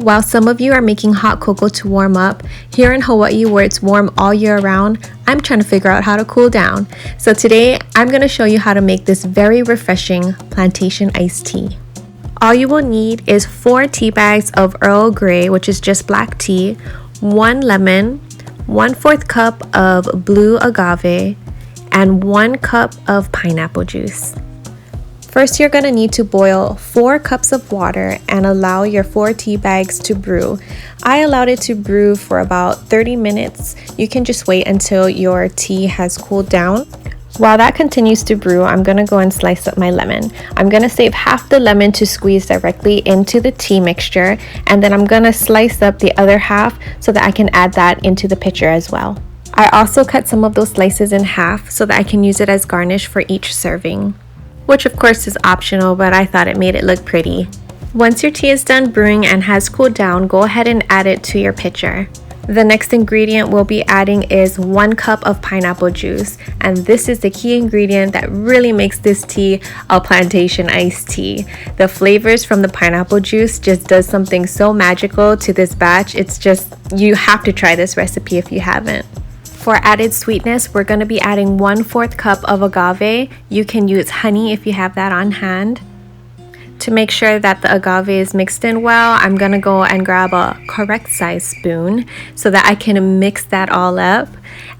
While some of you are making hot cocoa to warm up, here in Hawaii where it's warm all year round, I'm trying to figure out how to cool down. So today, I'm going to show you how to make this very refreshing plantation iced tea. All you will need is 4 tea bags of Earl Grey, which is just black tea, 1 lemon, 1/4 cup of blue agave, and 1 cup of pineapple juice. First, you're going to need to boil 4 cups of water and allow your 4 tea bags to brew. I allowed it to brew for about 30 minutes. You can just wait until your tea has cooled down. While that continues to brew, I'm going to go and slice up my lemon. I'm going to save half the lemon to squeeze directly into the tea mixture, and then I'm going to slice up the other half so that I can add that into the pitcher as well. I also cut some of those slices in half so that I can use it as garnish for each serving, which of course is optional, but I thought it made it look pretty. Once your tea is done brewing and has cooled down, go ahead and add it to your pitcher. The next ingredient we'll be adding is 1 cup of pineapple juice, and this is the key ingredient that really makes this tea a plantation iced tea. The flavors from the pineapple juice just does something so magical to this batch. It's just, you have to try this recipe if you haven't. For added sweetness, we're going to be adding 1/4 cup of agave. You can use honey if you have that on hand. To make sure that the agave is mixed in well, I'm going to go and grab a correct size spoon so that I can mix that all up.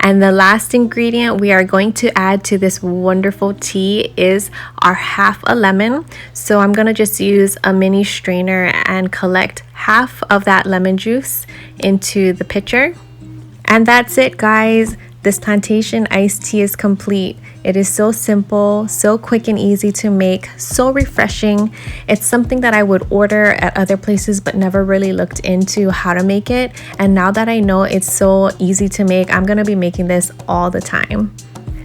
And the last ingredient we are going to add to this wonderful tea is our half a lemon. So I'm going to just use a mini strainer and collect half of that lemon juice into the pitcher. And that's it, guys. This plantation iced tea is complete. It is so simple, so quick and easy to make, so refreshing. It's something that I would order at other places but never really looked into how to make it. And now that I know it's so easy to make, I'm gonna be making this all the time.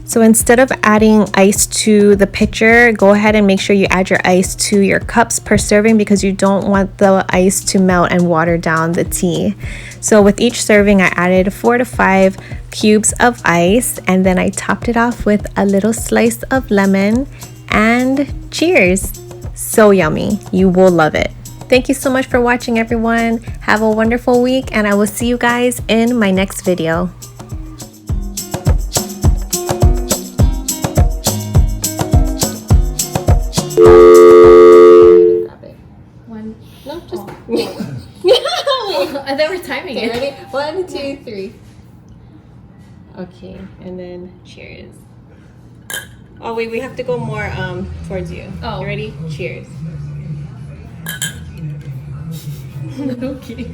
So instead of adding ice to the pitcher, go ahead and make sure you add your ice to your cups per serving because you don't want the ice to melt and water down the tea. So with each serving, I added 4 to 5 cubes of ice, and then I topped it off with a little slice of lemon, and cheers! So yummy. You will love it. Thank you so much for watching, everyone. Have a wonderful week, and I will see you guys in my next video. I thought we were timing it. Ready? 1, 2, 3. Okay, and then cheers. Oh wait, we have to go more towards you. Oh. You ready? Cheers. Okay.